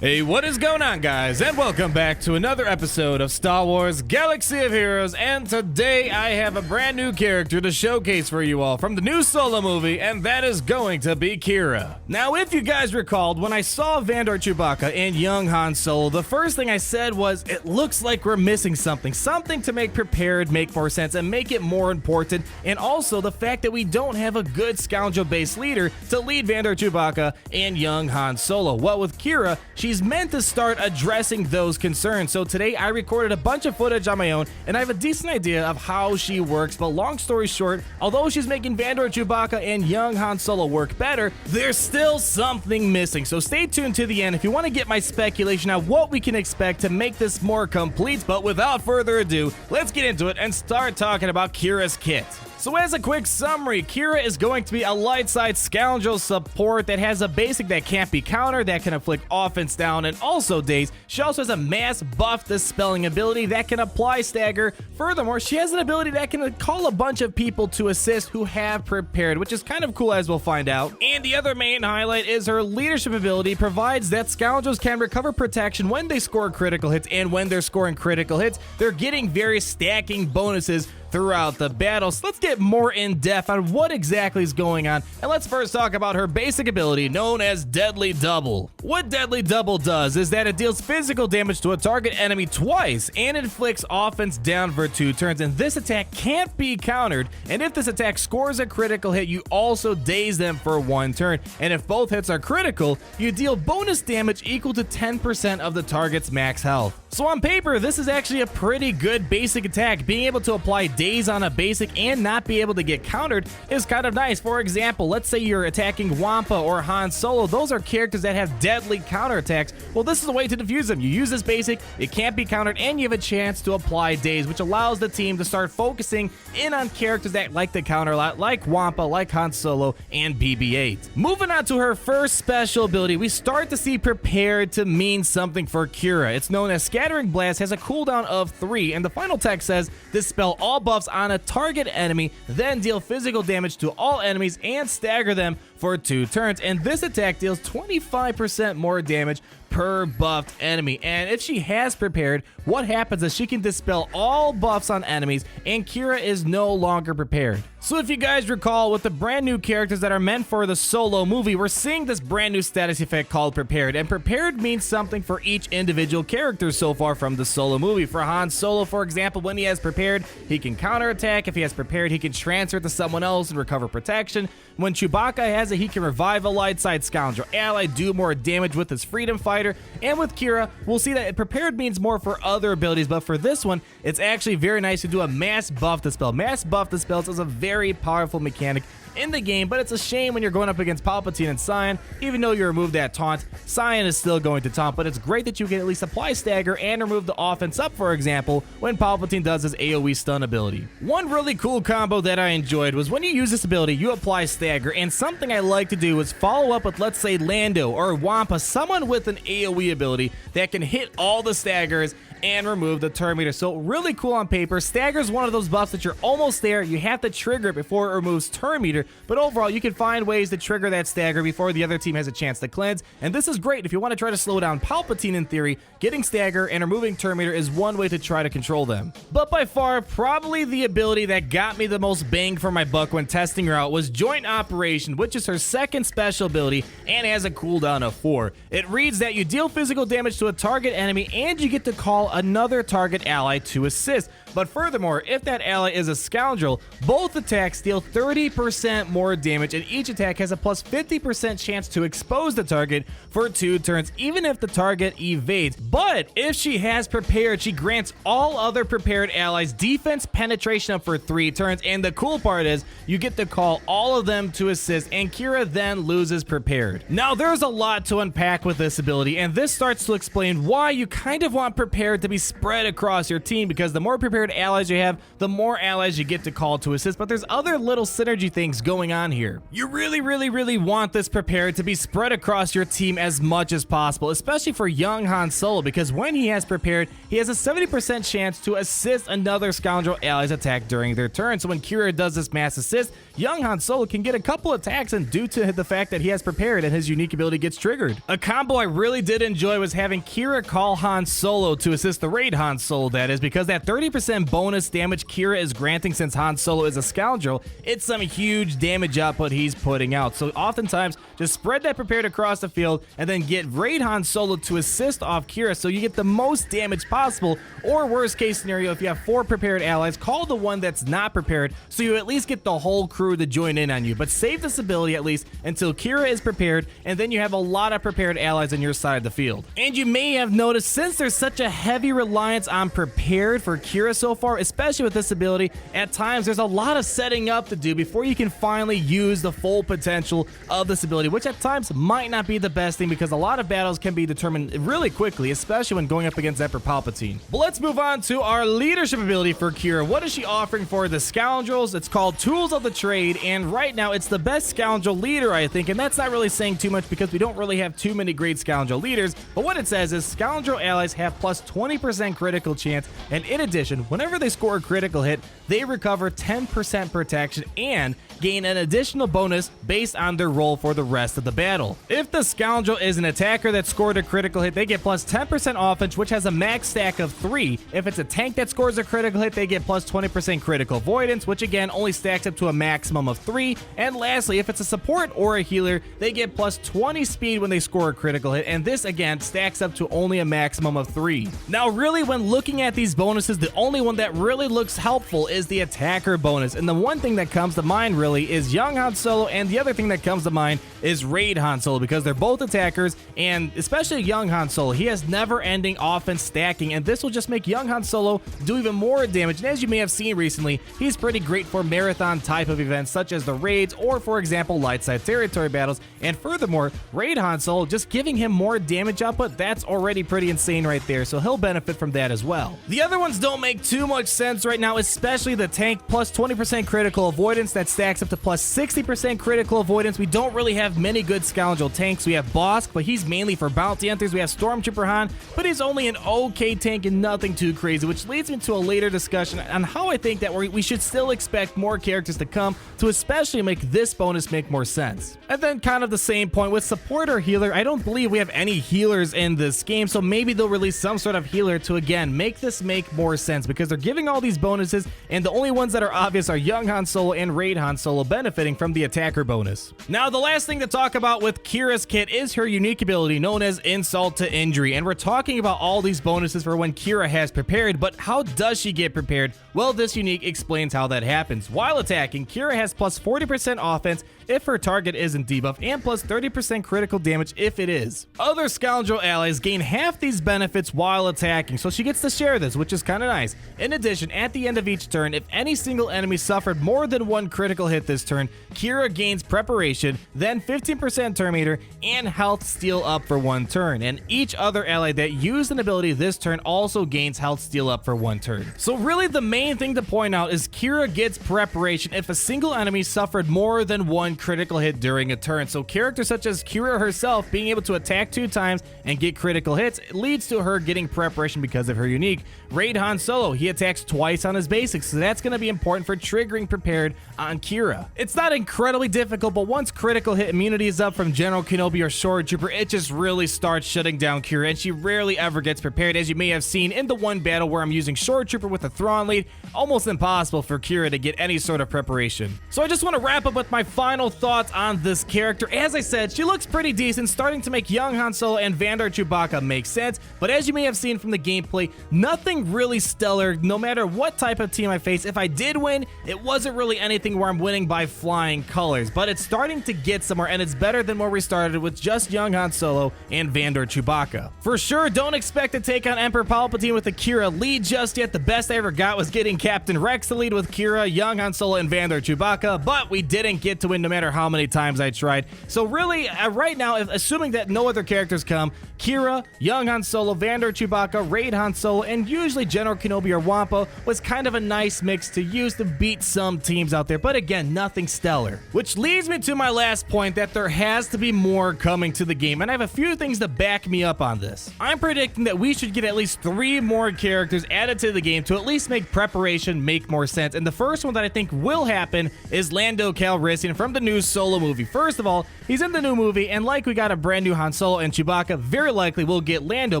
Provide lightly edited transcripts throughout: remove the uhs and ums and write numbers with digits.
Hey, what is going on, guys? And welcome back to another episode of Star Wars Galaxy of Heroes. And today I have a brand new character to showcase for you all from the new Solo movie, and that is going to be Qi'ra. Now, if you guys recalled, when I saw Vandor Chewbacca and young Han Solo, the first thing I said was, it looks like we're missing something to make Prepared make more sense and make it more important, and also the fact that we don't have a good Scoundrel-based leader to lead Vandor Chewbacca and young Han Solo. Well, with Qi'ra, she's meant to start addressing those concerns. So today I recorded a bunch of footage on my own, and I have a decent idea of how she works. But long story short, although she's making Vandor Chewbacca and young Han Solo work better, there's still something missing. So stay tuned to the end if you want to get my speculation on what we can expect to make this more complete. But without further ado, let's get into it and start talking about Qi'ra's kit. So as a quick summary, Qi'ra is going to be a light side Scoundrel support that has a basic that can't be countered, that can inflict offense down and also daze. She also has a mass buff dispelling ability that can apply stagger. Furthermore, she has an ability that can call a bunch of people to assist who have prepared, which is kind of cool as we'll find out. And the other main highlight is her leadership ability provides that Scoundrels can recover protection when they score critical hits, and when they're scoring critical hits, they're getting various stacking bonuses throughout the battle. So let's get more in depth on what exactly is going on, and let's first talk about her basic ability known as Deadly Double. What Deadly Double does is that it deals physical damage to a target enemy twice and inflicts offense down for 2 turns, and this attack can't be countered, and if this attack scores a critical hit, you also daze them for 1 turn, and if both hits are critical, you deal bonus damage equal to 10% of the target's max health. So on paper, this is actually a pretty good basic attack. Being able to apply daze on a basic and not be able to get countered is kind of nice. For example, let's say you're attacking Wampa or Han Solo. Those are characters that have deadly counterattacks. Well, this is a way to defuse them. You use this basic, it can't be countered, and you have a chance to apply daze, which allows the team to start focusing in on characters that like to counter a lot, like Wampa, like Han Solo, and BB-8. Moving on to her first special ability, we start to see Prepared to mean something for Qi'ra. It's known as Scattering Blast, has a cooldown of 3, and the final text says, dispel all buffs on a target enemy, then deal physical damage to all enemies and stagger them for 2 turns. And this attack deals 25% more damage per buffed enemy. And if she has prepared, what happens is she can dispel all buffs on enemies, and Qi'ra is no longer prepared. So if you guys recall, with the brand new characters that are meant for the Solo movie, we're seeing this brand new status effect called Prepared, and Prepared means something for each individual character so far from the Solo movie. For Han Solo, for example, when he has Prepared, he can counterattack. If he has Prepared, he can transfer it to someone else and recover protection. When Chewbacca has it, he can revive a light side Scoundrel ally, do more damage with his Freedom Fighter, and with Qi'ra, we'll see that Prepared means more for other abilities, but for this one, it's actually very nice to do a mass buff dispel. Mass buff dispels is a very powerful mechanic in the game, but it's a shame when you're going up against Palpatine and Cyan. Even though you remove that taunt, Cyan is still going to taunt, but it's great that you can at least apply stagger and remove the offense up, for example, when Palpatine does his AoE stun ability. One really cool combo that I enjoyed was when you use this ability, you apply stagger, and something I like to do is follow up with, let's say, Lando or Wampa, someone with an AoE ability that can hit all the staggers and remove the turn meter. So really cool on paper. Stagger is one of those buffs that you're almost there. You have to trigger it before it removes turn meter, but overall you can find ways to trigger that stagger before the other team has a chance to cleanse, and this is great if you want to try to slow down Palpatine. In theory, getting stagger and removing turn meter is one way to try to control them. But by far, probably the ability that got me the most bang for my buck when testing her out was Joint Operation, which is her second special ability and has a cooldown of 4. It reads that you deal physical damage to a target enemy and you get to call another target ally to assist. But furthermore, if that ally is a Scoundrel, both attacks deal 30% more damage, and each attack has a plus 50% chance to expose the target for 2 turns, even if the target evades. But if she has Prepared, she grants all other prepared allies defense penetration up for 3 turns, and the cool part is you get to call all of them to assist, and Qi'ra then loses Prepared. Now there's a lot to unpack with this ability, and this starts to explain why you kind of want Prepared to be spread across your team, because the more prepared allies you have, the more allies you get to call to assist. But there's other little synergy things is going on here. You really want this prepared to be spread across your team as much as possible, especially for young Han Solo, because when he has prepared, he has a 70% chance to assist another Scoundrel ally's attack during their turn. So when Qi'ra does this mass assist, young Han Solo can get a couple attacks, and due to the fact that he has prepared and his unique ability gets triggered. A combo I really did enjoy was having Qi'ra call Han Solo to assist the raid Han Solo, that is, because that 30% bonus damage Qi'ra is granting since Han Solo is a Scoundrel, it's some huge damage output he's putting out. So oftentimes, just spread that prepared across the field and then get raid Han Solo to assist off Qi'ra so you get the most damage possible, or worst case scenario, if you have 4 prepared allies, call the one that's not prepared so you at least get the whole crew to join in on you. But save this ability at least until Qi'ra is prepared, and then you have a lot of prepared allies on your side of the field. And you may have noticed, since there's such a heavy reliance on prepared for Qi'ra so far, especially with this ability, at times there's a lot of setting up to do before you can finally use the full potential of this ability, which at times might not be the best thing because a lot of battles can be determined really quickly, especially when going up against Emperor Palpatine. But let's move on to our leadership ability for Qi'ra. What is she offering for the Scoundrels? It's called Tools of the Trade, and right now it's the best Scoundrel leader, I think, and that's not really saying too much because we don't really have too many great Scoundrel leaders. But what it says is Scoundrel allies have plus 20% critical chance, and in addition, whenever they score a critical hit, they recover 10% protection and gain an additional bonus based on their role for the rest of the battle. If the Scoundrel is an attacker that scored a critical hit, they get plus 10% offense, which has a max stack of 3. If it's a tank that scores a critical hit, they get plus 20% critical avoidance, which again only stacks up to a maximum of 3. And lastly, if it's a support or a healer, they get plus 20 speed when they score a critical hit, and this again stacks up to only a maximum of 3. Now really, when looking at these bonuses, the only one that really looks helpful is the attacker bonus, and the one thing that comes to mind really is young Han Solo, and the other thing that comes to mind is raid Han Solo, because they're both attackers, and especially young Han Solo, he has never-ending offense stacking, and this will just make young Han Solo do even more damage. And as you may have seen recently, he's pretty great for marathon type of events such as the raids or, for example, light side territory battles. And furthermore, raid Han Solo, just giving him more damage output, that's already pretty insane right there, so he'll benefit from that as well. The other ones don't make too much sense right now, especially the tank, plus 20% critical avoidance that stacks up to plus 60% critical avoidance. We don't really have many good Scoundrel tanks. We have Bosk, but he's mainly for bounty hunters. We have Stormtrooper Han, but he's only an okay tank and nothing too crazy, which leads me to a later discussion on how I think that we should still expect more characters to come to especially make this bonus make more sense. And then kind of the same point with support or healer. I don't believe we have any healers in this game, so maybe they'll release some sort of healer to again make this make more sense, because they're giving all these bonuses and the only ones that are obvious are young Han Solo and raid Han Solo benefiting from the attacker bonus. Now the last thing to talk about with Qi'ra's kit is her unique ability known as Insult to Injury, and we're talking about all these bonuses for when Qi'ra has prepared, but how does she get prepared? Well, this unique explains how that happens. While attacking, Qi'ra has plus 40% offense if her target isn't debuffed, and plus 30% critical damage if it is. Other Scoundrel allies gain half these benefits while attacking, so she gets to share this, which is kind of nice. In addition, at the end of each turn, if any single enemy suffered more than one critical hit this turn, Qi'ra gains preparation, then 15% turn meter, and health steal up for 1 turn, and each other ally that used an ability this turn also gains health steal up for 1 turn. So really the main thing to point out is Qi'ra gets preparation if a single enemy suffered more than 1 critical hit during a turn. So characters such as Qi'ra herself being able to attack 2 times and get critical hits leads to her getting preparation because of her unique. Raid Han Solo, he attacks twice on his basics, so that's going to be important for triggering prepared on Qi'ra. It's not incredibly difficult, but once critical hit immunity is up from General Kenobi or Shore Trooper, it just really starts shutting down Qi'ra, and she rarely ever gets prepared, as you may have seen in the one battle where I'm using Shore Trooper with a Thrawn lead. Almost impossible for Qi'ra to get any sort of preparation. So I just want to wrap up with my final thoughts on this character. As I said, she looks pretty decent, starting to make young Han Solo and Vandar Chewbacca make sense, but as you may have seen from the gameplay, nothing really stellar no matter what type of team I face. If I did win, it wasn't really anything where I'm winning by flying colors, but it's starting to get somewhere, and it's better than where we started with just young Han Solo and Vandar Chewbacca. For sure, don't expect to take on Emperor Palpatine with a Qi'ra lead just yet. The best I ever got was getting Captain Rex to lead with Qi'ra, young Han Solo, and Vandar Chewbacca, but we didn't get to win no matter how many times I tried. So really, right now, assuming that no other characters come, Qi'ra, young Han Solo, Vandar Chewbacca, raid Han Solo, and usually General Kenobi or Wampa was kind of a nice mix to use to beat some teams out there. But again, nothing stellar. Which leads me to my last point, that there has to be more coming to the game, and I have a few things to back me up on this. I'm predicting that we should get at least 3 more characters added to the game to at least make preparation make more sense, and the first one that I think will happen is Lando Calrissian from the new Solo movie. First of all, he's in the new movie, and like we got a brand new Han Solo and Chewbacca, very likely we'll get Lando.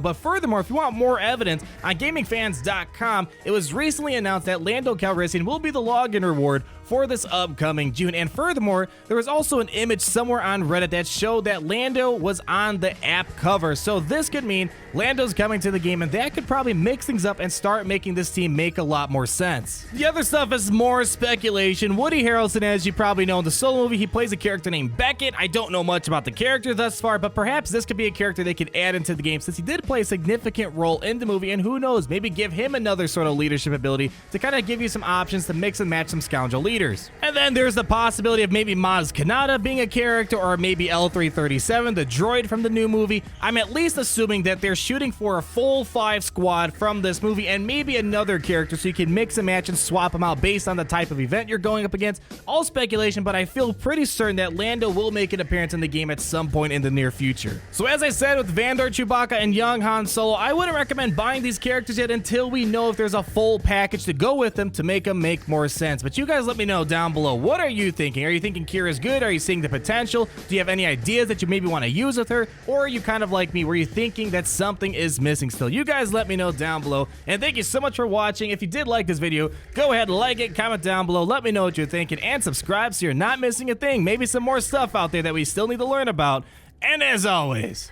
But furthermore, if you want more evidence, on GamingFans.com, it was recently announced that Lando Calrissian will be the login reward for this upcoming June. And furthermore, there was also an image somewhere on Reddit that showed that Lando was on the app cover. So this could mean Lando's coming to the game, and that could probably mix things up and start making this team make a lot more sense. The other stuff is more speculation. Woody Harrelson, as you probably know in the Solo movie, he plays a character named Beckett. I don't know much about the character thus far, but perhaps this could be a character they could add into the game, since he did play a significant role in the movie, and who knows, maybe give him another sort of leadership ability to kind of give you some options to mix and match some Scoundrel leaders. And then there's the possibility of maybe Maz Kanata being a character, or maybe L337, the droid from the new movie. I'm at least assuming that they're shooting for a full 5 squad from this movie, and maybe another character so you can mix and match and swap them out based on the type of event you're going up against. All speculation, but I feel pretty certain that Lando will make an appearance in the game at some point in the near future. So as I said, with Vandor, Chewbacca, and young Han Solo, I wouldn't recommend buying these characters yet until we know if there's a full package to go with them to make them make more sense. But you guys let me know down below, what are you thinking? Are you thinking Qi'ra's good? Are you seeing the potential? Do you have any ideas that you maybe want to use with her? Or are you kind of like me, where you thinking that something is missing still? You guys let me know down below, and thank you so much for watching. If you did like this video, go ahead and like it, comment down below, let me know what you're thinking, and subscribe so you're not missing a thing. Maybe some more stuff out there that we still need to learn about. And as always,